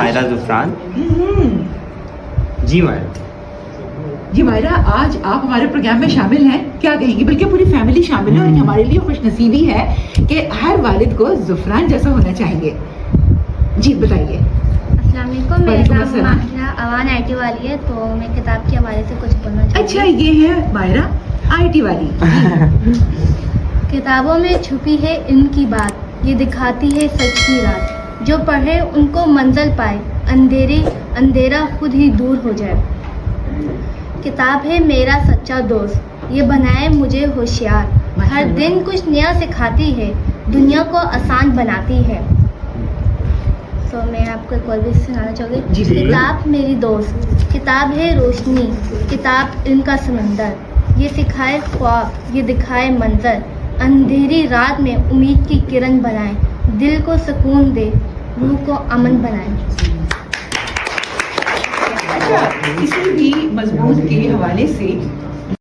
मायरा जुफरान। जी मायरा। जी मायरा, आज आप हमारे प्रोग्राम में शामिल हैं, क्या कहेंगी? बल्कि पूरी फैमिली शामिल है और हमारे लिए खुशनसीबी है कि हर वालिद को जुफरान जैसा होना चाहिए। जी बताइए। अस्सलाम वालेकुम, मेरा वालेकुम नाम अस्सलाम। माहिरा अवान आईटी वाली है, तो मैं किताब के हवाले से कुछ बोलना चाहती अच्छा, हूँ। ये है मायरा आईटी वाली। किताबों में छुपी है इल्म की बात, ये दिखाती है सच की रात। जो पढ़े उनको मंजिल पाए, अंधेरा खुद ही दूर हो जाए। किताब है मेरा सच्चा दोस्त, ये बनाए मुझे होशियार। हर दिन कुछ नया सिखाती है, दुनिया को आसान बनाती है। तो मैं आपको एक और भी सुनाना चाहूँगी। जी। किताब मेरी दोस्त, किताब है रोशनी, किताब इनका समंदर। ये सिखाए ख्वाब, ये दिखाए मंजर। अंधेरी रात में उम्मीद की किरण बनाए, दिल को सुकून दे, रूह को अमन बनाए। अच्छा, किसी भी मजमून के हवाले से